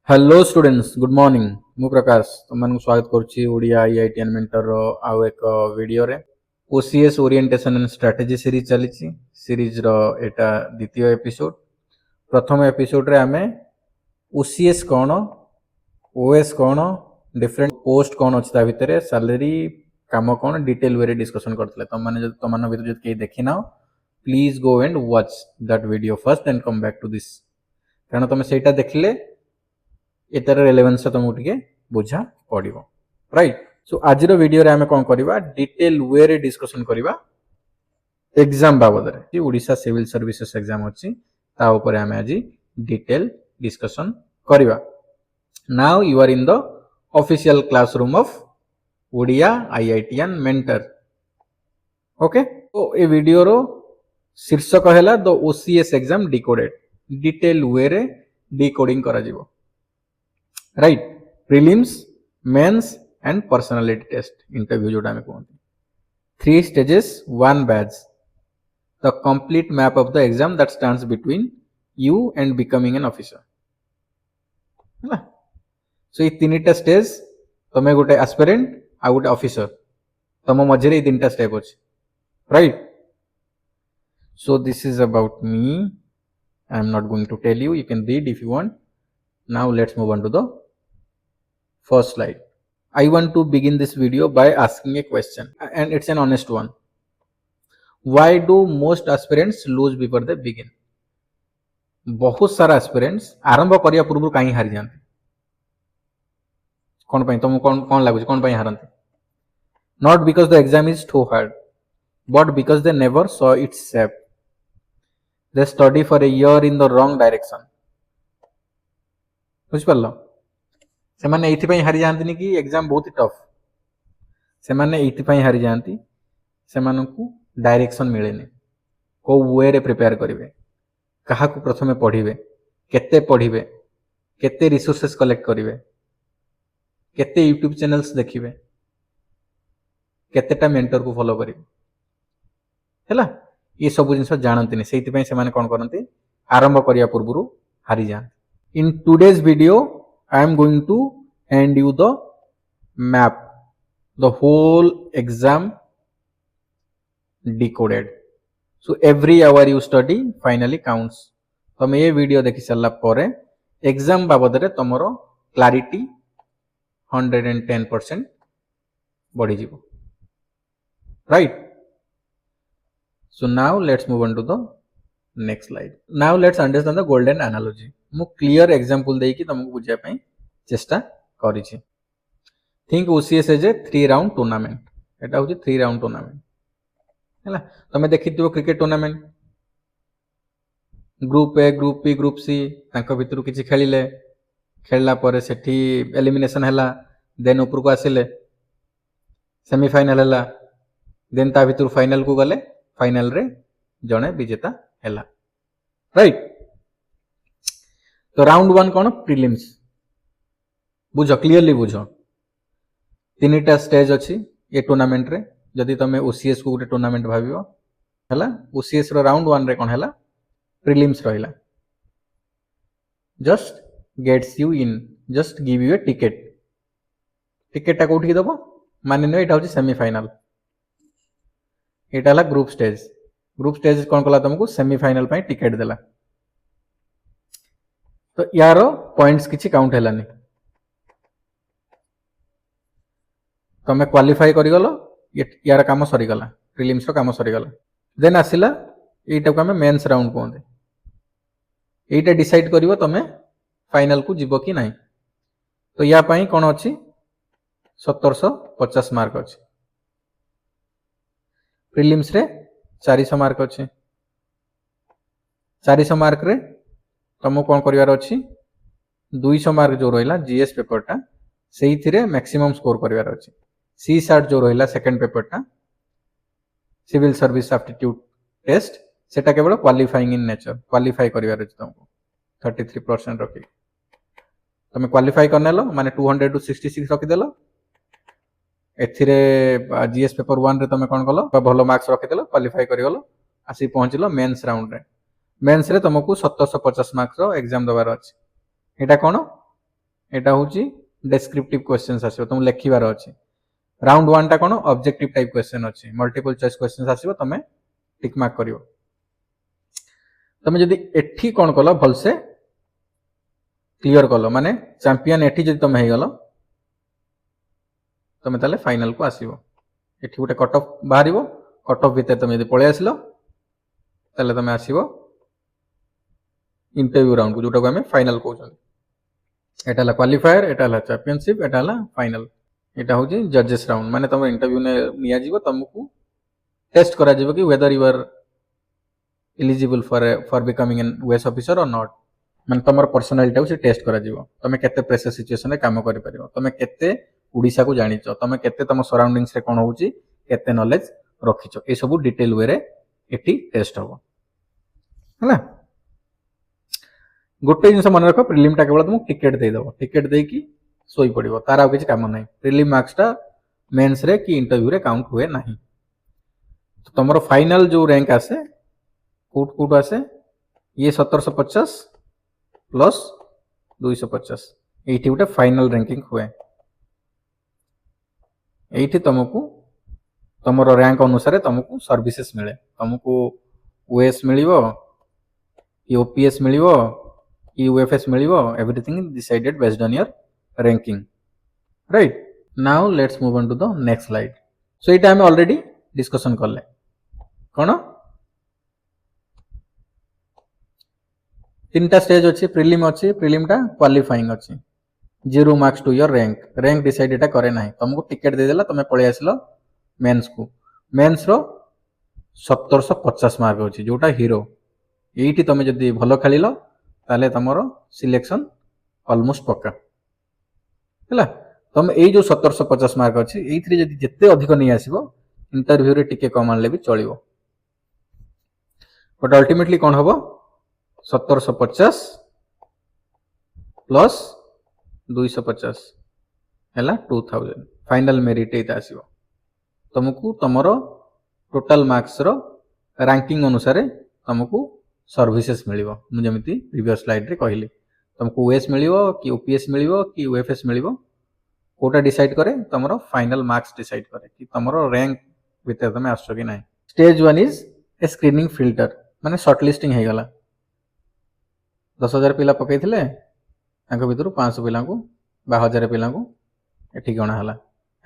Hello students good morning मु प्रकाश तुम स्वागत करुच्ची ओडिया आईआईटीएन मेंटर आउ एक वीडियो रे OCS orientation and strategy series चली सीरीज रो एटा द्वितीय एपिसोड प्रथम एपिसोड रे आमे ओसीएस कौन ओएस कौन डिफरेंट पोस्ट कौन अछि ता भितरे सैलरी काम कौन डिटेल वे डिस्कशन करथले तुम माने भितर जद के देखि now please go and watch that video first and come back to this कारण तुम सेटा देखले एतार रेलेवेंस तुमको टिके बुझा पड़ो राइट। सो आज वीडियो रे आमे कोन करबा डिटेल वे रे डिस्कशन करबा एग्जाम बाबद रे ओडिशा सिविल सर्विसेज एग्जाम अछि ता ऊपर आमे आज डिटेल डिस्कशन करबा। Now you are in the official classroom of Odia IITian mentor okay. तो ए वीडियो रो शीर्षक हैला the OCS exam decoded detail way रे डिकोडिंग करा जिवो right. Prelims mains and personality test interview जोटा में कहते 3 stages 1 batch the complete map of the exam that stands between you and becoming an officer है। सो ये तीनटा स्टेज तमे गोटे एस्पिरेंट आ गोटे ऑफिसर तम मझे ये तीनटा स्टेप अछि right. So this is about me I am not going to tell you can read if you want. Now let's move on to the first slide. I want to begin this video by asking a question and it's an honest one. Why do most aspirants lose before they begin? बहुत सारा aspirants आरंभ करिया पूर्व कहीं हारि जाते कौन पाई तुम कौन लागु कौन पाई हारंती? Not because the exam is too hard but because they never saw its shape. They study for a year in the wrong direction. बुझ पारलो से माने एथि पई हारि जानती कि एग्जाम बहुत ही टफ से माने एथि पई हारि जानती से मानकु डायरेक्शन मिलेनी को वे रे प्रिपेयर करिवे कहा को प्रथमे पढिबे केते रिसोर्सेस कलेक्ट करिवे केते यूट्यूब चैनल्स देखिबे केतेटा मेंटर को फॉलो करिवे हैला ये सब जिंस जानंती सेति पई से माने कोन करंती आरंभ करिया पूर्वरु हारि जान। In today's video I am going to hand you the map, the whole exam decoded. So every hour you study finally counts. तुम ये वीडियो देखि सरला परे एग्जाम बाबद रे तमरो क्लैरिटी 110% बढ़ी जीवो right. So now let's move on to the next slide. Now let's understand the golden analogy. मु clear example देकी तुमको बुझिया पई चेष्टा करी छी। Think OCS as a 3 round tournament एटा होची 3 राउंड टूर्नामेंट हैला तमे देखिथिबो cricket tournament group A group B group C तांको भितरु किछि खेलिले खेलला परे सेठी एलिमिनेशन हैला देन ऊपर को आसिले सेमीफाइनल हैला देन ता भितरु फाइनल को गले फाइनल रे जणे विजेता हैला राइट। तो राउंड 1 कोन प्रीलिम्स बुझो क्लियरली बुझो तीनटा स्टेज अछि ए टूर्नामेंट रे जदि तमे ओसीएस को गोटे टूर्नामेंट भाबियो हैला ओसीएस रो राउंड 1 रे कोन हैला प्रीलिम्स रहिला just gets you in just give you a ticket टा कोठी दबो माने न एटा होची सेमीफाइनल एटा ला ग्रुप स्टेज कोन कला तुमको सेमीफाइनल पई टिकट देला तो यारो पॉइंट्स किछि काउंट हैलानी तमे क्वालिफाई करि गलो यार काम सरी गला प्रीलिम्स रो काम सरी गला देन आसिला एटा को हमें मेंस राउंड कोंदे एटा डिसाइड करिवो तमे फाइनल को जिवो कि नाही। तो या पई कोन अछि 1750 मार्क अछि प्रीलिम्स रे 400 मार्क अछि 400 मार्क रे तमो कोन करिवार अछि 200 मार्क जो रहिला जीएस पेपर टा सेही थिरे मैक्सिमम स्कोर करिवार अछि सी सार्ट जो रहिला सेकंड पेपर टा सिविल सर्विस एप्टीट्यूड टेस्ट सेटा केवल क्वालिफाइंग इन नेचर क्वालिफाई करिवार अछि तुमको 33% रखि तमे क्वालिफाई करनेलो माने 200 टू 66 रखि देलो एथिरे जीएस पेपर 1 रे तमे कोन कलो भलो मार्क्स रखि देलो क्वालिफाई करि गलो आसी पहुंचलो मेंस राउंड रे मेंस रे तुमको 1750 मार्क्स रो एग्जाम दबार अछि एटा कोन एटा होची डेस्क्रिप्टिव क्वेश्चंस आसीबो तुम लेखिबार अछि। राउंड 1 टा कोन ऑब्जेक्टिव टाइप क्वेश्चन अछि, मल्टीपल चॉइस क्वेश्चंस आसीबो तमे टिक मार्क करिवो। तमे जदि एठी कोन कलो भलसे क्लियर कलो माने चैंपियन एठी जदि तमे हे गलो तमे ताले फाइनल को आसीबो। एठी गोटे कट ऑफ बाहरिबो, कट ऑफ भितर तमे जदि पळे आसिलो ताले तमे आसीबो इंटरव्यू राउंड को जोटा को हमें फाइनल कहउछन। एटा ला क्वालिफायर, एटा ला चैंपियनशिप, एटा ला फाइनल। एटा होची जजेस राउंड माने तमे इंटरव्यू ने निया जीवो, तुमको टेस्ट करा जीवो कि whether you are eligible for becoming an OS officer और नॉट। माने तमर पर्सनालिटी से टेस्ट करा जीवो, तमे केते प्रेशर सिचुएशन रे काम करि परिबो, तमे केते ओडिसा को जानिचो, तमे केते तम सराउंडिंग्स रे कोन होची केते नॉलेज रखिचो, ए सब डिटेल वे रे एटी टेस्ट होबो हला। गोटे जिनस मन रख, प्रिलिम टा केवल तुम टिकेट दे दबो, टिकेट दे की सोई पड़िबो, तार आ किछ काम नै। प्रिलिम मार्क्स टा मेंस रे की इंटरव्यू रे काउंट हुए नाही। तो तमरो फाइनल जो रैंक आसे कोट कोट आसे ये 1750 प्लस 250, एठी गोटे फाइनल रैंकिंग हुए। एठी तुमको तमरो रैंक अनुसार तुमको सर्विसेज मिले, तुमको ओएस मिलिबो कि ओपीएस मिलिबो कि यूएफएस मिलिबो, everything is decided based on your ranking, right. Now let's move on to the next slide. So एटा हम ऑलरेडी डिस्कशन करले कोन तीनटा स्टेज अछि। प्रिलिम अछि, प्रिलिम टा क्वालिफाइंग अछि, 0 marks to your rank, rank decide एटा करे नाही, तुमको टिकट दे देला, तमे पळे आसिलो मेंस को। मेंस रो 1750 मार्क अछि जोटा हीरो। एठी तमे जदी भलो खेलिलो ताले तमरो सिलेक्शन ऑलमोस्ट पक्का हला। तमे एई जो 1750 मार्क अछि एइथि जदी जत्ते अधिक नै आसीबो इंटरव्यू रे टिके कम आनले भी चलिबो, बट अल्टीमेटली कोन होबो 1750 प्लस 250 हैला 2000 फाइनल मेरिट एटा आसीबो। तुमको तमरो टोटल मार्क्स रो रैंकिंग अनुसार तुमको सर्विसेज मिलिबो। मु जेमिति प्रीवियस स्लाइड रे कहली तुमको ओएस मिलिबो कि ओपीएस मिलिबो कि यूएफएस मिलिबो, कोटा डिसाइड करे तमरो फाइनल मार्क्स डिसाइड करे कि तमरो रैंक भितर तमे आछो कि नाही। Stage 1 is a screening filter माने शॉर्ट लिस्टिंग हे गला। 10,000 पिला पकैथिले तांको भितरु 500 पिला को 1000 पिला को एठी गणा हला।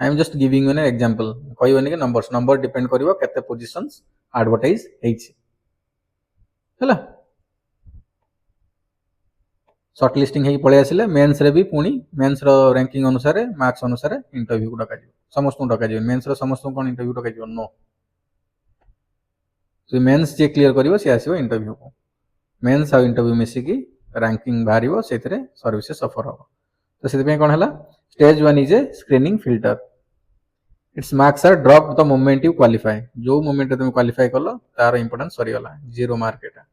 I am just giving an example, कहबोनी कि नंबर डिपेंड करिवो केते पोजीशंस एडवर्टाइज हेछि हला। शॉर्ट लिस्टिंग हे पळे आसिले मेंस रे भी पुनी मेंस रो रैंकिंग अनुसार मार्क्स अनुसार इंटरव्यू को डका जिवो, समस्त को डका जिवो। मेंस रो समस्त को इंटरव्यू डका जिवो नो। तो मेंस जे क्लियर करिवो से आसीबो इंटरव्यू को, मेंस आ इंटरव्यू मिसी की रैंकिंग बाहरिवो सेतरे सर्विसेज ऑफर हो। तो सेति पे कोन हला stage 1 is a screening filter, it's marks are drop the moment you qualify. जो मोमेंट तुम क्वालिफाई करलो तार इंपोर्टेंस सरी गला, 0 मार्क एटा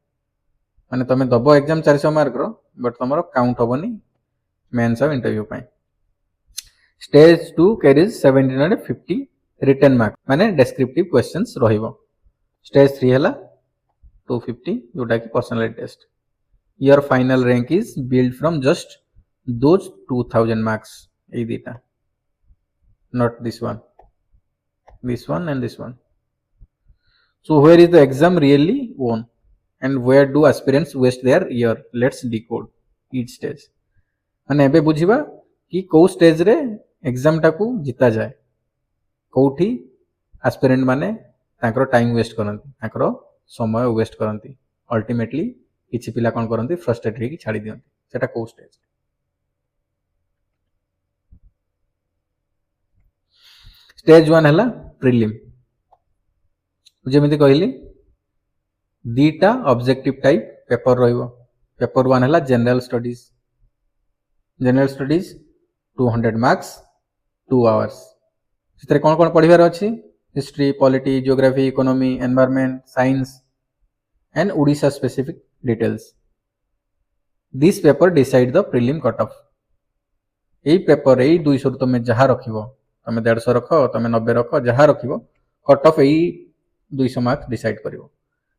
माने तमे दबो एग्जाम 400 मार्क रो बट तमरो काउंट होबनी मेंस और इंटरव्यू पाई। स्टेज 2 कैरीज 1750 रिटन मार्क माने डिस्क्रिप्टिव क्वेश्चंस रहिबो। स्टेज 3 हला 250 जोटा कि personality test. Your final rank is build from just those 2000 marks, ए दीटा not this one and this one. So where is the exam really won and where do aspirants waste their year? Let's decode each stage. माने एबे बुझिबा कि को stage रे exam टाकू जिता जाए, कोठी एस्पिरेंट माने तांकर टाइम वेस्ट करंती, तांकर समय वेस्ट करंती, अल्टीमेटली किछि पिला कोन करंती फ्रस्ट्रेटेड हे कि छाडी दियंती, सेटा को स्टेज। स्टेज 1 हला प्रिलिम, जेमिति कहली दीटा ऑब्जेक्टिव टाइप पेपर रहिबो। पेपर 1 हला general studies, general studies 200 marks 2 hours. सेतरे कोन कोन पढिबार अछि history, polity, geography, economy, environment, science and Odisha specific details. This paper decide the prelim cut off. एई पेपर एई 200 तमे जहा रखिबो, तमे 150 रख, तमे 90 रख, जहा रखिबो कट ऑफ एई 200 मार्क्स डिसाइड करिवो।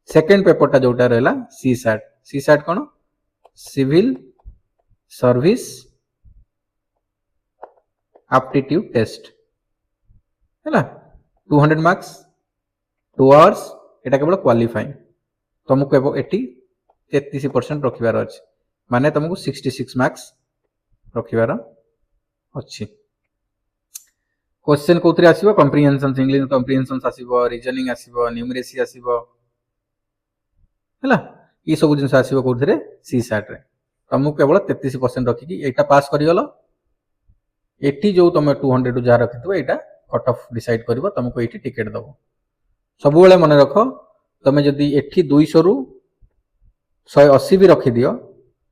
सेकंड पेपर टा जोटा रहला सी सैट। सी सैट कोन सिविल सर्विस aptitude test हैला 200 मार्क्स 2 आवर्स एटा केवल क्वालिफाइंग तुमको एटी 33% रखिबार अछि माने तुमको 66 मार्क्स रखिबार अछि क्वेश्चन कोथरे आसीबो कॉम्प्रिहेंशन इंग्लिश कॉम्प्रिहेंशन आसीबो रीजनिंग आसीबो न्यूमरेसी आसीबो हैला ई सब जिंस आसीबो कोथरे सी सैट रे तुमको केवल 33% रखिकी एटा पास करिगलो एटी जो तुम 200 टू जा रखिथबो एटा कट ऑफ डिसाइड करबो तुमको एटी टिकट दबो सब बेले मन रख तुम जदी एटी 200 रु 180 भी रखि दियो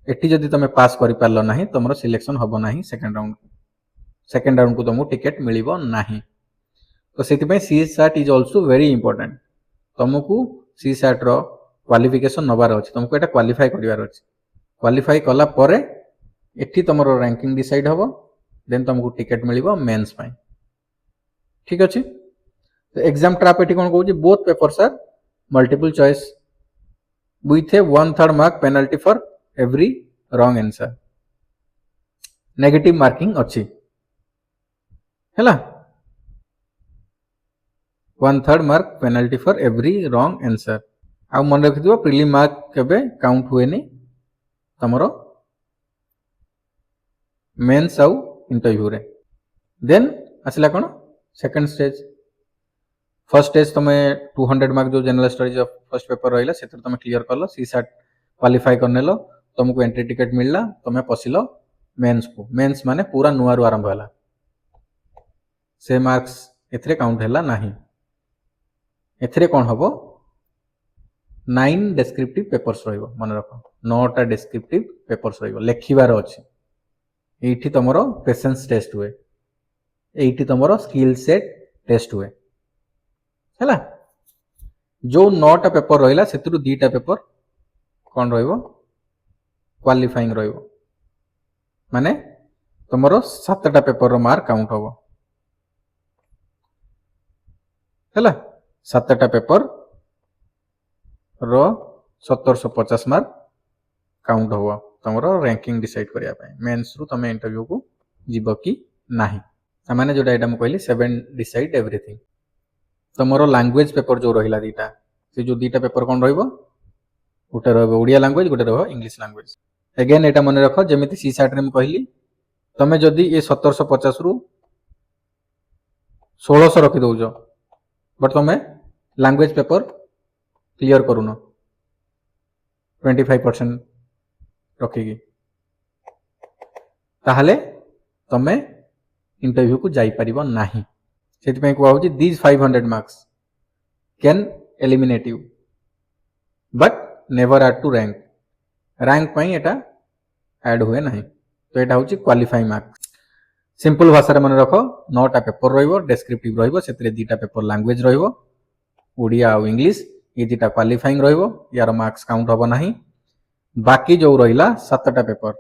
एटी जदी तुम पास करि पारलो नाही तुमरो सिलेक्शन हबो नाही सेकंड राउंड को तुमको टिकट मिलिबो नाही तो सेति पे CSAT is also very important तुमको सी सैट रो क्वालिफिकेशन नबार अछि तुमको एटा क्वालिफाई करिवार अछि क्वालिफाई कला परे एठी तुमरो रैंकिंग डिसाइड हबो देन तुमको टिकट मिलिबो मेंस पाई ठीक अछि तो एग्जाम ट्रैप एठी कोन कहू both papers are multiple choice with a 1/3 mark penalty for every wrong answer negative marking अछि हैला 1/3 mark penalty for every wrong answer आ मन रखिदियो प्रीलिम मार्क केबे काउंट हुए नि तमरो मेंस आउ इंटरव्यू रे देन आसला कोन सेकंड स्टेज फर्स्ट स्टेज तुम 200 मार्क जो जनरल स्टडीज फर्स्ट पेपर रहिला सेतर तुम क्लियर करलो सी सैट क्वालिफाई करनेलो तुमको एंट्री टिकट मिलला तुम पसिलो मेंस माने पूरा नुआ रु आरंभ होला से मार्क्स एथरे काउंट हैला नाही एथरे कोन हबो 9 डिस्क्रिप्टिव पेपर्स रहिबो मन रखो 9टा डिस्क्रिप्टिव पेपर्स रहिबो लेखिबार अछि एठी तमरो पेशेंस टेस्ट हुए एठी तमरो स्किल सेट टेस्ट हुए हैला जो 9टा पेपर रहिला सेतिरु 2टा पेपर कोन रहिबो क्वालिफाइंग रहिबो माने तमरो 7टा पेपर रो मार्क काउंट हबो हैला 7टा पेपर रो 1750 मार्क काउंट हबो तमरो रैंकिंग डिसाइड करिया पय मेंस रु तमे इंटरव्यू को जीबो कि नाही माने जोटा एटा म कहली 7 डिसाइड एवरीथिंग तमरो लैंग्वेज पेपर जो रहिला दीटा से जो दीटा पेपर कोन रहिबो गोटे रहिबो ओडिया लैंग्वेज गोटे रहिबो इंग्लिश लैंग्वेज अगेन एटा मन रखो जेमिति सी सैट रे म कहली तमे जदी ए 1750 रु 1600 रखि दउजो बट तमे लैंग्वेज पेपर क्लियर करूनो 25% रखिगी ताहले तमे इंटरव्यू को जाई परिबो नाही सेति पे को होची these 500 marks can eliminate you but never add to rank पई एटा ऐड हुए नाही तो एटा होची क्वालिफाइंग मार्क सिंपल भाषा रे मन रखो 9टा पेपर रहिबो डिस्क्रिप्टिव रहिबो सेतरे 2टा पेपर लैंग्वेज रहिबो ओडिया आ इंग्लिश ये 2टा क्वालिफाइंग रहिबो यार मार्क्स काउंट होबो नाही बाकी जो रहिला 7टा paper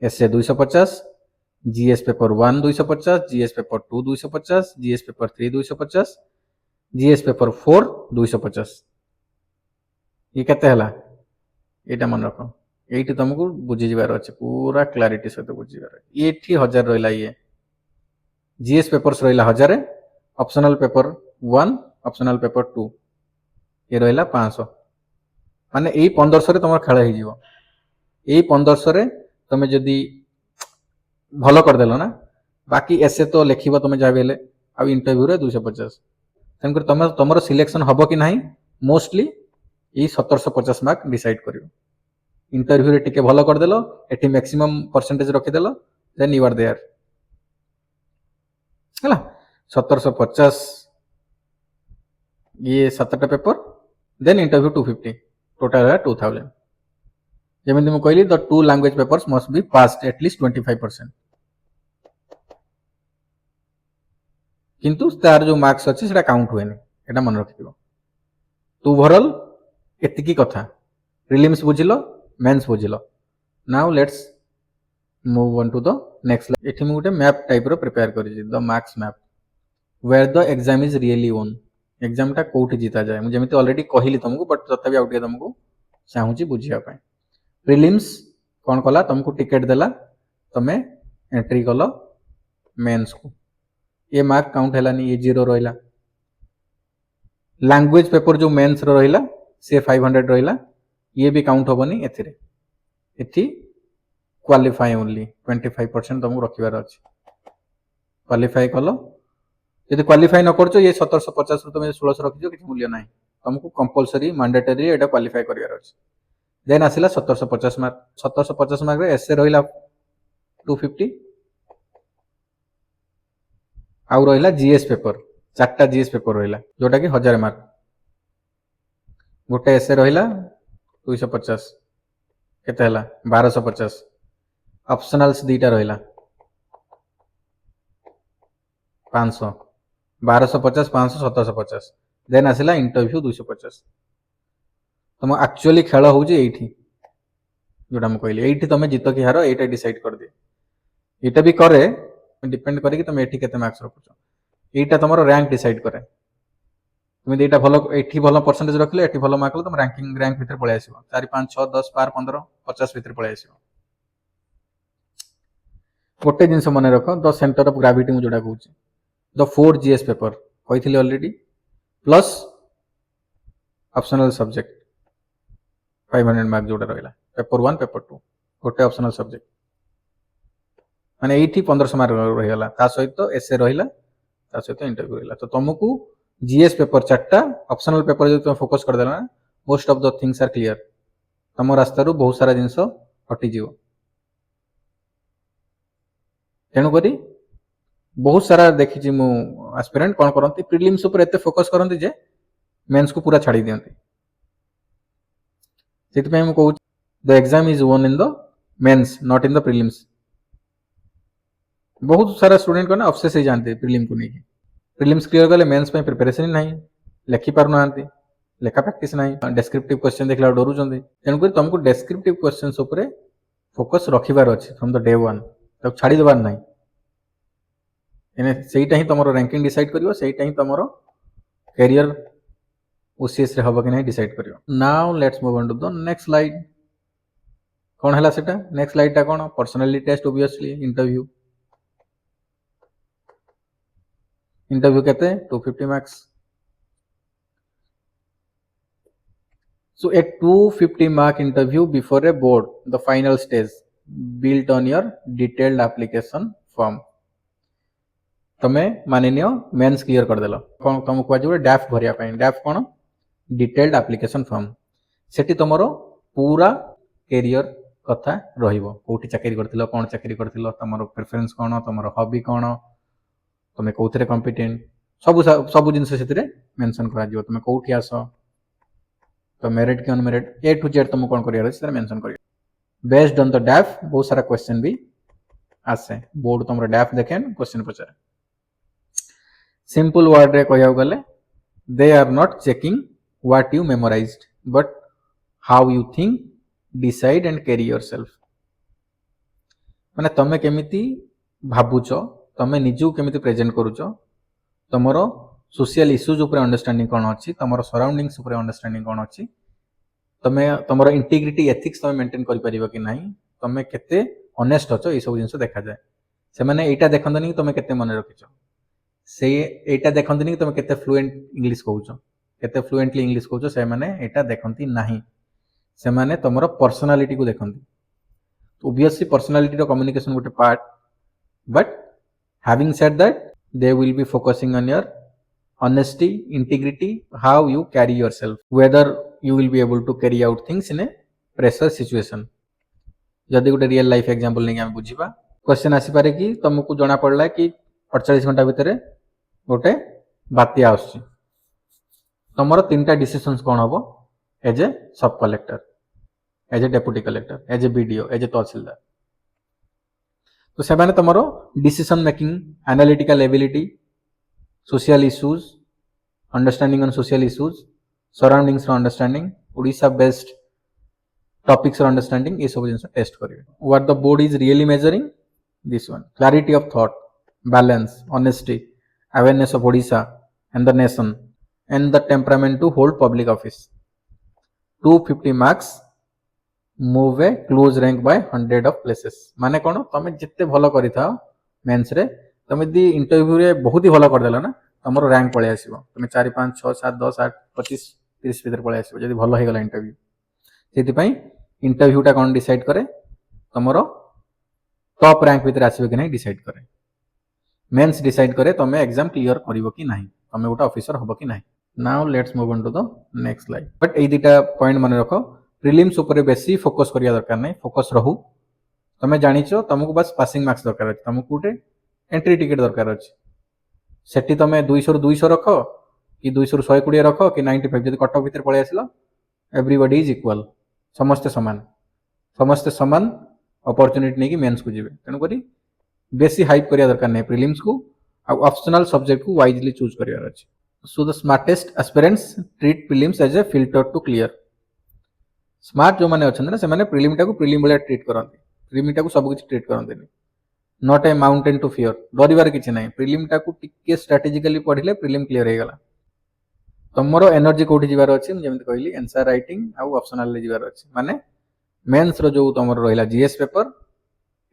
SA 250 GS paper 1 250 GS paper 2 250 GS paper 3 250 GS paper 4 250 ये केते हला एटा मन रखो एठी तुमको बुझि जिबार अछि पूरा क्लैरिटी सहित बुझि जिबार एठी 1000 रहिला ये जीएस पेपर्स रहिला 1000 ऑप्शनल पेपर 1 ऑप्शनल पेपर 2 ये रहिला 500 माने एई 1500 रे तमर खेला हि जिवो एई 1500 रे तमे जदी भलो कर देलो ना बाकी एसे तो लेखिबो तमे जाबेले आ इंटरव्यू रे 250 तनकर तमरो सिलेक्शन हबो कि नाही मोस्टली ई 1750 मार्क डिसाइड करियो इंटरव्यू रे टिके भलो कर देलो एठी मैक्सिमम परसेंटेज रखि देलो देन यू आर देयर हला 1750 ये 7टा पेपर देन इंटरव्यू 250 टोटल 2000 जेमिति म कहली the 2 language papers must be passed at least 25% किंतु तार जो मार्क्स अछि सेटा काउंट हुएनी एटा मन रखिदियो तो ओवरऑल एतिकी कथा प्रीलिम्स बुझिलो मेंस बुझिलो now let's move on to the next एठी म गुटे मैप टाइप रो प्रिपेयर करि छि the marks map where the exam is really won exam टा कोठी जीता जाय मु जेमिति ऑलरेडी कहिली तुमको बट तथापि आउटे तुमको चाहूची बुझिया पय प्रीलिम्स कोन कला तुमको टिकट देला तमे एंट्री कलो मेंस को ये मार्क काउंट हेलानी ये 0 रहिला लैंग्वेज पेपर जो मेंस रो रहिला से 500 रहिला ये भी काउंट होबनी एथिरे एथि क्वालिफाई ओनली 25% तुमको रखिबार अछि क्वालिफाई कलो यदि क्वालिफाई न करछो ये 1750 रु तुम 1600 रखिजो किछ मूल्य नाही तुमको कंपलसरी मैंडेटरी एटा क्वालिफाई करिवार अछि देन आसिला 1750 मार्क रे एसए रहिला 250 आउ रहिला जीएस पेपर चारटा जीएस पेपर रहिला जोटा कि 1000 मार्क गोटे एसए रहिला 250 केते हला 1250 ऑप्शनल्स दीटा रहिला 500 1250 500 1750 देन आसिला इंटरव्यू 250 तुम एक्चुअली खेल होउची एठी जोटा हम कहली एठी तुम जीत कि हार एटा डिसाइड कर दे एटा भी करे डिपेंड करे कि तुम एठी केते मार्क्स रखुछो एटा तुमरो रैंक डिसाइड करे तुम एटा भलो एठी भलो परसेंटेज रखले एठी भलो मार्क तुम रैंक भीतर पळे आसीबो 4 5 6 10 12 15 50 भीतर पळे आसीबो गोटे जिनस मन रख द सेंटर ऑफ ग्रेविटी मु जोटा कहूची द 4 जीएस पेपर कहिथिले already plus optional subject 500 mark जोटा रहिला पेपर 1 पेपर 2 गोटे ऑप्शनल सब्जेक्ट माने एठी 1500 मार्क रहिला ता सहित एसए रहिला ता सहित इंटरव्यू रहिला तो तुमको जीएस पेपर चारटा ऑप्शनल पेपर जो तुम फोकस कर देला most of the things are clear तुम रास्ता रू बहुत सारा जिंस हटि जीवो तेणु करी बहुत सारा देखी मु एस्पिरेंट कौन करती प्रिलिम्स ऊपर एते फोकस करती जे मेंस को पूरा छाड़ी दियंती सेति मु कहूँ the exam is won in the mains not in the prelims बहुत सारा स्टूडेंट को ना ऑब्सेस हो जानते प्रिलिम को नहीं प्रिलिम्स क्लियर कले मेंस पे प्रिपरेशन ही नहीं लेखि पार नांती लेखा प्रैक्टिस नहीं डेस्क्रिप्टिव क्वेश्चन देखला डरू जंदी तेणु कर तुमको डेस्क्रिप्टिव क्वेश्चंस ऊपर फोकस रखिबार अछि फ्रॉम द डे 1 तब छाड़ी देबार नहीं एने सेटा ही तमरो रैंकिंग डिसाइड करिवो सेटा ही तमरो करियर ओसीएस रे हबो कि नहीं डिसाइड करिवो now let's move on to the next slide कोन हला सेटा नेक्स्ट स्लाइड ता कोन पर्सनालिटी टेस्ट ऑब्वियसली इंटरव्यू कहते हैं 250 marks so a 250 mark interview before a board the final stage built on your detailed application form तमे मानिनियो mains clear कर देलो कोन तुम को जे डैफ भरिया पई डैफ कोन डिटेल्ड एप्लिकेशन फॉर्म सेठी तमरो पूरा करियर कथा रहिबो कोठी चाकरी करथिलो कोन चाकरी करथिलो तमरो प्रेफरेंस कोन तमरो हॉबी कोन तुम कौथे कॉम्पिटेंट सब जिनस से मेंशन करा जिवो तुम कौठी आस तो मेरिट के अनमेरिट ए टू जेड तुम कौन करियर मेंशन करियो बेस्ड ऑन द डैफ बहुत सारा क्वेश्चन भी आसे बोर्ड तुम डैफ देखें क्वेश्चन पचारे सिंपल वर्ड रे कहया गले they are not checking what you memorised but how you think decide and carry yourself माने तमे केमिति भाबुचो तमे निजु केमिति प्रेजेंट करूचो तमरो सोशल इश्यूज ऊपर अंडरस्टैंडिंग कोन अछि तमरो सराउंडिंग्स ऊपर अंडरस्टैंडिंग कोन अछि तमे तमरो इंटीग्रिटी एथिक्स तमे मेंटेन करि परिबो कि नाही तमे केते ऑनेस्ट अछो ए सब जिंस देखा जाय से माने एटा देखंतनी तमे केते मन रखिचो से एटा देखंतनी तमे केते फ्लुएंट इंग्लिश कहउचो केते फ्लुएंटली इंग्लिश कहउचो से माने एटा देखंती नाही से माने तमरो पर्सनालिटी को देखंती ऑब्वियसली पर्सनालिटी रो कम्युनिकेशन गोटे part but having said that they will be focusing on your honesty integrity how you carry yourself whether you will be able to carry out things in a pressure situation जदि गोटे real life example नहीं हम बुझिबा question आसी पारे कि तुमको जणा पड़ला कि 48 घंटा भीतर गोटे बात्या आसी तमरो तीनटा डिसिजंस कोन हबो as a sub collector as a deputy collector as a BDO as a tehsildar तो से माने तमरो decision making analytical ability social issues understanding on social issues surroundings रो अंडरस्टैंडिंग ओडिशा बेस्ड टॉपिक्स रो अंडरस्टैंडिंग ये सब जिंस टेस्ट करिवे what the board is really measuring this one clarity of thought balance honesty awareness of Odisha and the nation and the temperament to hold public office 250 marks move a close rank by 100 of places माने कोन तमे जिते भलो करि था mains रे तुम यदि इंटरव्यू रे बहुत ही भल करदेल ना तुम रैंक पलि आस तुम 4 5 6 7 10 8 25 30 भितर पलि आस जब भल हो इंटरव्यू से इंटरव्यूटा कौन डिसाइड करे तुम टॉप रैंक भितर आसो कि नहीं डिसाइड करे मेंस डिसाइड करे तुम एग्जाम क्लियर करिवो कि नहीं तुम गोटे ऑफिसर हबो कि नहीं now let's move on to the next slide but ए दुटा पॉइंट मन रख प्रिलिम्स ऊपर बेसी फोकस करिया दरकार नहीं फोकस रहू तुम जानिचो तुमको बस पासिंग मार्क्स दरकार अछि तुमको गोटे एंट्री टिकट दरकार अछि सेठी तुम 200 रु 200 रख कि 200 रु 120 रख कि 95 जदि कटअफ भितर पळै आसिलो एवरीबॉडी इज इक्वल समस्ते समान अपॉर्चुनिटी नहीं कि मेंस को जीवे तेणु करी बेसी हाइप करिया दरकार नहीं प्रिलिम्स को आ ऑप्शनल सब्जेक्ट को वाइजली चूज करियार अछि so the smartest aspirants treat prelims as a filter to clear smart जो माने अछन ना से माने प्रिलिम टा को प्रिलिम वाला ट्रीट करंती प्रिलिम टा को सब कुछ ट्रीट करंती नहीं not a mountain to fear डरिवार किछि नहीं प्रिलिम टा को टिके स्ट्रेटेजिकली पढिले प्रिलिम क्लियर हे गला तमरो एनर्जी कोठी जीवार अछि जेमति कहली आंसर राइटिंग आ ऑप्शनल ले जीवार अछि माने मेंस रो जो तमरो रहिला GS paper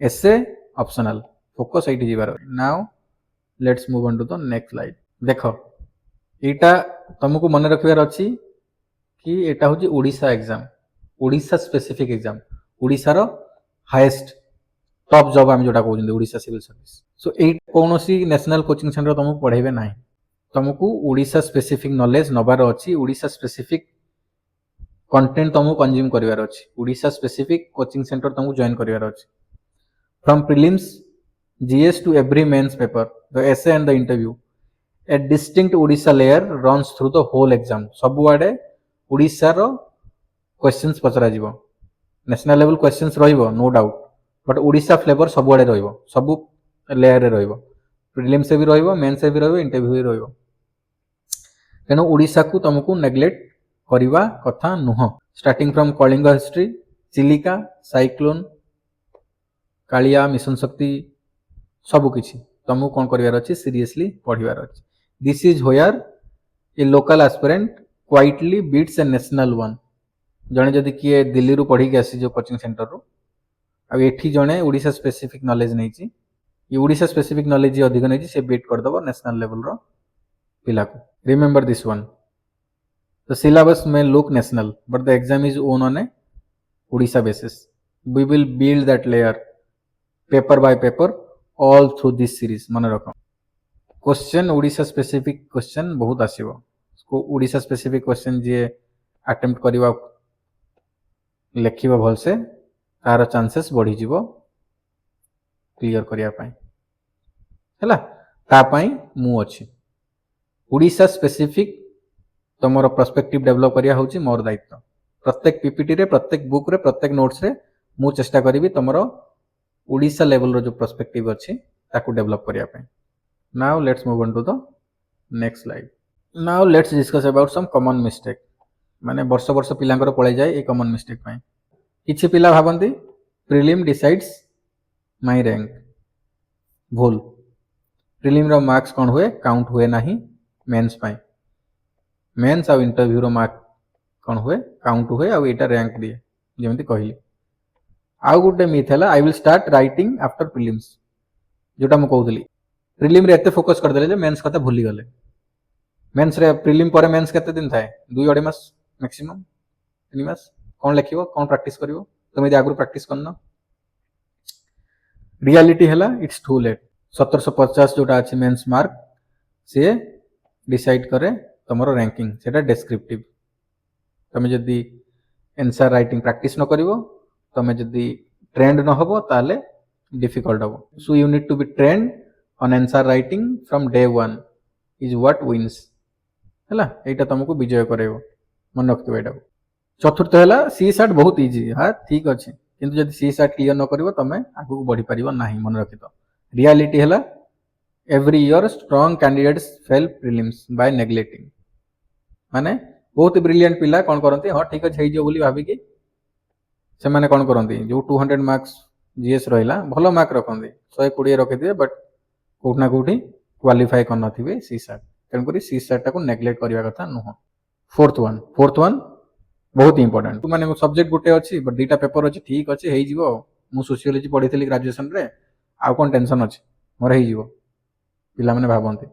essay optional focus एठी जीवार now let's move on to the next slide देखो एटा तुमको मन रखिबार अछि कि एटा होची Odisha exam Odisha specific exam Odisha रो हाईएस्ट टॉप जॉब हम जोटा कहउछन ओडिशा सिविल सर्विस सो ए कोनोसी नेशनल कोचिंग सेंटर तुमको पढाइबे नाही तुमको ओडिशा स्पेसिफिक नॉलेज नबार अछि ओडिशा स्पेसिफिक कंटेंट तुमको कंज्यूम करिवार अछि ओडिशा स्पेसिफिक कोचिंग सेंटर तुमको जॉइन करिवार अछि from prelims GS to every mains paper the essay and the interview a distinct Odisha layer runs through the whole exam सब आडे ओडिशा रो क्वेश्चंस पचरा जीवो नेशनल लेवल क्वेश्चंस रहिबो no doubt but Odisha flavour सब आडे रहिबो सब लेयर रे रहिबो प्रीलिम्स से भी रहिबो मेंस से भी रहिबो इंटरव्यू भी रहिबो तेनो ओडिशा को तुमको नेग्लेक्ट करिवा कथा नुह starting from Kalinga history Chilika cyclone Kalia mission Shakti सब किछि तुमको कोन करिवार अछि सीरियसली पढिवार अछि this is where a local aspirant quietly beats a national one जने जदि किए दिल्ली रु पढी के आसी जो कोचिंग सेंटर रु आ एठी जने ओडिशा स्पेसिफिक नॉलेज नै छि ये ओडिशा स्पेसिफिक नॉलेज जे अधिक नै छि से बीट कर दबो नेशनल लेवल रो पिला को remember this one the syllabus may look national but the exam is own on a Odisha basis we will build that layer paper by paper all through this series मन रखो question Odisha specific question बहुत आसीबो को Odisha specific question जे attempt करिवा लेखिबा भल से तार chances बढ़ी जीवो clear करिया पई हला ता पई मु अछि ओडिशा स्पेसिफिक तुमर पर्सपेक्टिव डेवलप करिया होची मोर दायित्व प्रत्येक पीपीटी रे प्रत्येक बुक रे प्रत्येक नोट्स रे मु चेष्टा करिवि तुमर ओडिशा लेवल रो जो पर्सपेक्टिव अछि ताकू डेवलप करिया पई now let's move on to the next slide now let's discuss about some common mistake माने वर्ष वर्ष पिलांकर पळे जाय ए कॉमन मिस्टेक पई किछि पिला भाबंती प्रीलिम डिसाइड्स माय रैंक भूल प्रीलिम रो मार्क्स कोन हुए काउंट हुए नाही मेंस पई मेंस आ इंटरव्यू रो मार्क कोन हुए काउंट हुए आ एटा रैंक दिए जेमति कहली आउ गुटे मिथ हला I will start writing after prelims जोटा म कहउतली प्रीलिम रे एते फोकस कर देले जे मेंस कते भूली गले मेंस रे प्रीलिम पर मेंस कते दिन थाए 2-2.5 मास मैक्सिमम 3 मास कोन लिखिबो कोन प्रैक्टिस करिवो तुम यदि आगु प्रैक्टिस करना रियलिटी हला इट्स टू लेट 1750 जोटा अछि मेंस मार्क से डिसाइड करे तमरो रैंकिंग सेटा डिस्क्रिप्टिव तमे जदी आंसर राइटिंग प्रैक्टिस न करिवो तमे जदी ट्रेंड न होबो ताले डिफिकल्ट होबो so you need to be trained on answer writing from day 1 is what wins हला एटा तुमको विजय करेबो मन रखिबो एटा चतुर्थ हला सी सेट बहुत इजी हां ठीक अछि किंतु जदी सी सेट क्लियर न करिवो तमे आगु बढ़ी परिवो नाही मन रखितो रियलिटी हला every year strong candidates fail prelims by neglecting माने बहुत ब्रिलियंट पिला कोन करंती हां ठीक अछि जो बोली भाबी कि से माने कोन करंती जो 200 मार्क्स जीएस रहिला भलो मार्क रखंदी 120 रखि दिए बट कोठना कोठी क्वालीफाई कर नथिबे सी सेट तन करी सी सेट ता को नेग्लेक्ट करिया कथा नुह फोर्थ वन बहुत इंपोर्टेंट तू माने सब्जेक्ट गुटे अछि बट दीटा पेपर अछि ठीक अछि हेइ जीवो मु सोशियोलॉजी पढितली ग्रेजुएशन रे आ कोन टेंशन अछि मोर हेइ जीवो पिला माने भाबंती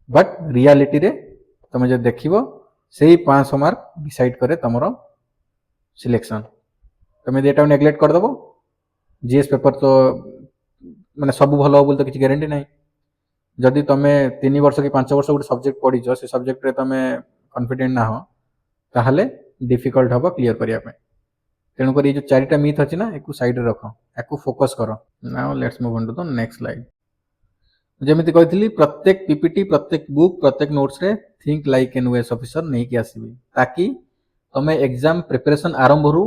बट रियलिटी रे तुम जो देखिबो सेही 500 मार्क डिसाइड करे तमरो सिलेक्शन। तुम एटा नेग्लेक्ट कर दबो जीएस पेपर तो माने सब भलो हो बोल तो किसी गारंटी नहीं। जदि तुम 3 वर्ष कि 5 वर्ष गोटे सब्जेक्ट पढ़ीच से सब्जेक्ट रे तुम कॉन्फिडेंट ना हो ताहले डिफिकल्ट हम क्लीयर करने। तेणुक ये जो 4टा मिथ अच्छी ना एक साइड रे रख या फोकस कर। Now let's move on to the next slide. जमी कही प्रत्येक पीपीटी प्रत्येक बुक प्रत्येक नोट्स रे think like an OS officer नहीं कि आसबि ताकि तुम एग्जाम प्रिपरेशन आरंभ रु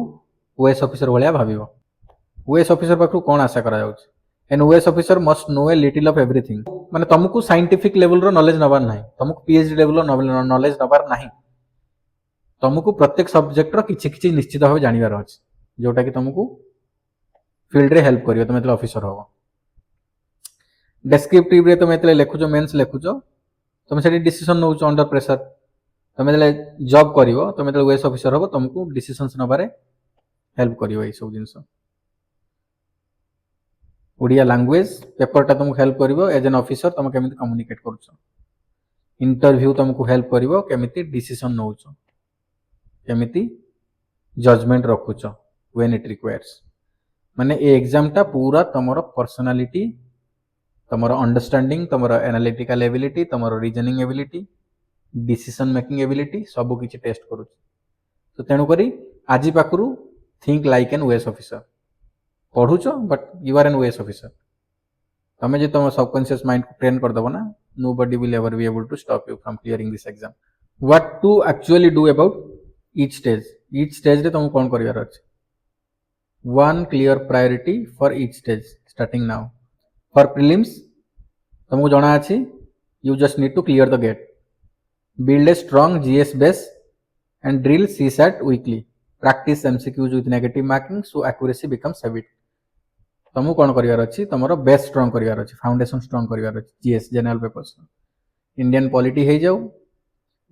ओएस ऑफिसर भाया भाव। ओएस ऑफिसर पाखु कौन आशा करा an OS officer must know a little of everything माने तुमको साइंटिफिक लेवल रो नॉलेज नबार नहीं तुमको पीएचडी लेवल रो नॉलेज नबार नहीं तुमको प्रत्येक सब्जेक्ट रो किछि किछि निश्चित भाव जानिबार अछि जोटा कि तुमको फील्ड रे हेल्प करियो तुम एतले ऑफिसर हो। डेस्क्रिप्टिव रे तुम एतले लेखुचो मेंस लेखुचो तुम सेठी डिसीजन नउचो अंडर प्रेशर तुम एतले जॉब करिवो तुम एतले ओएस ऑफिसर हो तुमको डिसीजंस नबारे हेल्प करियो ए सब जिंस। ओडिया लैंग्वेज पेपरटा तुमको हेल्प करिवो एज एन ऑफिसर तुम केमिति कम्युनिकेट करूचो। इंटरव्यू तुमको हेल्प करिवो केमिति डिसीजन नउचो केमिति जजमेंट रखुचो व्हेन इट रिक्वायर्स माने ए एग्जाम टा पूरा तमरो पर्सनालिटी तमरो अंडरस्टैंडिंग तमरो एनालिटिकल एबिलिटी तमरो reasoning ability decision making ability सब किछि टेस्ट करूछ। तो तेणु करी आजि पाखरु think like an OS officer पढ़ुचो but you are an OS officer तमे जे तुम सबकॉन्शियस माइंड को ट्रेन कर दबो ना nobody will ever be able to stop you from clearing this exam. What to actually do about each stage रे तुम कौन करिवार अछि। one clear priority for each stage starting now. For prelims तुमको जाना अछि you just need to clear the gate, build a strong GS base and drill CSAT weekly, practice MCQs with negative marking so accuracy becomes habit. तुमको कौन करिवार अछि तमरो base strong करिवार अछि foundation strong करिवार अछि GS general papers Indian polity हे जाऊ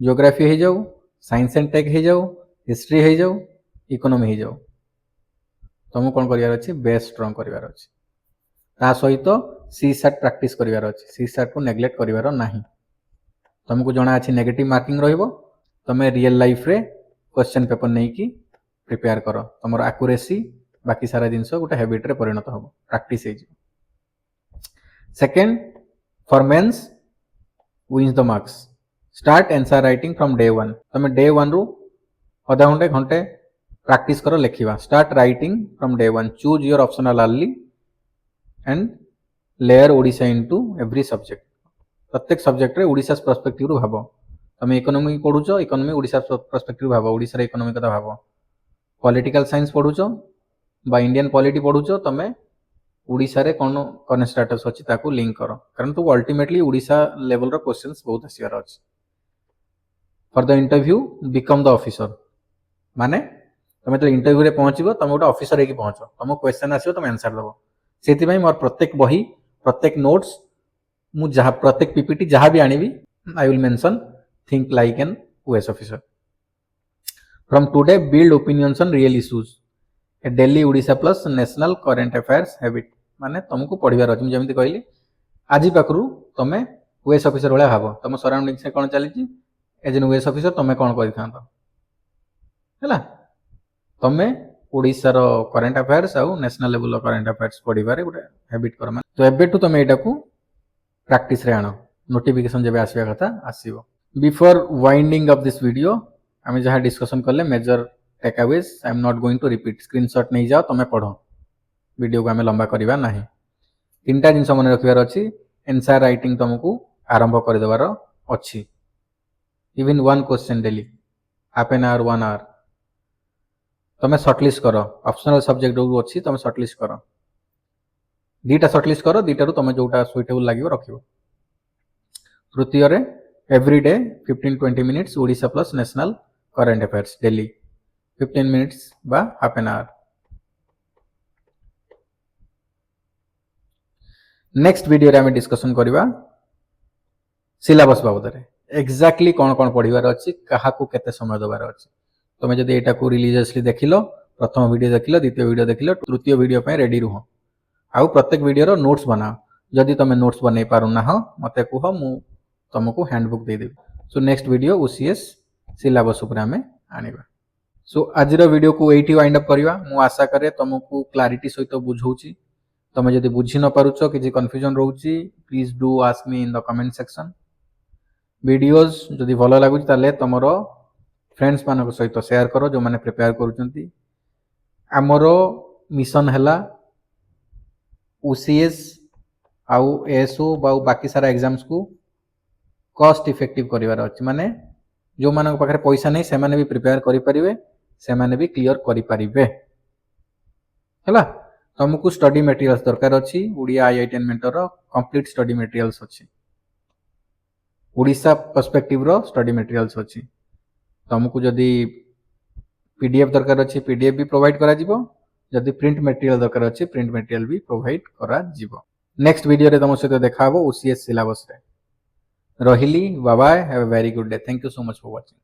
geography हे जाऊ साइंस एंड टेक हे जाऊ हिस्ट्री हे जाऊ इकोनॉमी हे जाऊ तुमको कौन करिवार अछि बेस स्ट्रांग करिवार अछि ता सहित सीसैट प्रैक्टिस करिवार अछि सीसैट को नेग्लेक्ट करिवार नाही। तुमको जणा अछि नेगेटिव मार्किंग रहिबो तमे रियल लाइफ रे क्वेश्चन पेपर नै कि प्रिपेयर करो तमरो एक्यूरेसी बाकी सारा जिनस गोटे हैबिट रे परिणत हो प्रैक्टिस हे। Second for mains wins the marks start answer writing from day 1 तमे डे 1 रु आधा घंटे घंटे प्रैक्टिस करो लिखिबा start writing from day 1 choose your optional early and layer Odisha into every subject प्रत्येक सब्जेक्ट रे ओडिशा पर्सपेक्टिव रु भाबो तमे इकोनॉमी पढुचो इकोनॉमी ओडिशा पर्सपेक्टिव भाबो ओडिशा रे इकोनॉमी कथा भाबो पॉलिटिकल साइंस पढुचो बा इंडियन पॉलिटी पढुचो तमे ओडिशा रे कोन कोन स्टेटस अछि ताकू लिंक करो कारण तू अल्टीमेटली ओडिशा लेवल रो क्वेश्चंस बहुत आसीआर अछि। For the interview become the officer माने तमे तो इंटरव्यू रे पहुंचबो तमे गोटे ऑफिसर हे कि पहुंचो तमो क्वेश्चन आसीबो तमे आंसर दबो सेति भाई मोर प्रत्येक बही प्रत्येक नोट्स मु जहा प्रत्येक पीपीटी जहा भी आनिबी I will mention think like an OS officer. From today build opinions on real issues a daily Odisha plus national current affairs habit माने तुमको पढ़िबार अछि जेमिति कहली आजि पाखरु तमे ओएस ऑफिसर वाला भाबो तम सराउंडिंग से कोन चलीची एज एन ओएस ऑफिसर तमे कोन करिथांतो हैला तमे ओडिशा रो करंट अफेयर्स आ नेशनल लेवल रो करंट अफेयर्स पढ़िबारे गोटे हैबिट कर तो एबेटू तमे एटा को प्रैक्टिस रे आनो नोटिफिकेशन जेबे आसीबा कथा आसीबो। Before winding up this video आमे जहा डिस्कशन करले major takeaways I am not going to repeat screenshot नहीं जाओ तमे पढ़ो वीडियो को आमे लंबा करबा नाही। तीनटा जिंस मन रखिबार अछि आंसर राइटिंग तुमको आरंभ कर देबार अछि even one question daily half an hour 1 hour तमे शॉर्टलिस्ट करो ऑप्शनल सब्जेक्ट जो अछि तमे शॉर्टलिस्ट करो दीटा शॉर्टलिस्ट करो दीटा रु तमे जोटा सुइटेबल लागिवो रखिबो। तृतीय रे everyday 15-20 minutes Odisha plus national current affairs daily 15 minutes बा half an hour. Next video रे हमें डिस्कशन करिबा सिलेबस बाबद रे एक्जेक्टली कोन कोन पढिबार अछि कहा को केते समय दबार अछि तमे जदि एटा को रिलीजियसली देखिलो प्रथम वीडियो देखिलो द्वितीय वीडियो देखिलो तृतीय वीडियो पे रेडी रुहो आउ प्रत्येक वीडियो रो नोट्स बनाओ जदि तुम नोट्स बनै पारुना मते कुह मु तुमको हैंडबुक दे देबी। So next video OCS syllabus ऊपर आमे आनिबा। सो आज वीडियो को एठी वाइंड अप करवा। मु आशा करे तुमको क्लारिटी सहित बुझौची। तुम जदि बुझी न पारुछ कि कंफ्यूजन रहउची please do ask me in the comment section. Videos जदि भलो लागुची ताले तमरो फ्रेंड्स मानको सहित शेयर करो जो माने प्रिपेयर करूचंती। हमरो मिशन हला ओसीएस आउ एएसओ बाकी सारा एग्जाम्स को कॉस्ट इफेक्टिव करिवार अछि। माने जो मानक पाखरे पैसा नहीं से माने भी प्रिपेयर करि परिबे, से माने भी क्लियर करि परिबे। हला तुमको स्टडी मटेरियल्स दरकार अछि। ओडिया आईआईटीएन मेंटर रो कंप्लीट स्टडी मटेरियल्स अछि। ओडिशा पर्सपेक्टिव रो स्टडी मटेरियल्स अछि। तुमको जदि पीडीएफ दरकार अछि पीडीएफ भी प्रोवाइड करा जिवो। जदि प्रिंट मटेरियल दरकार अछि प्रिंट मटेरियल भी प्रोवाइड करा जिवो। नेक्स्ट वीडियो रे तुम सहित देखा हबो ओसीएस सिलेबस रे। रहिली bye bye, have a very good day. Thank you so much for watching.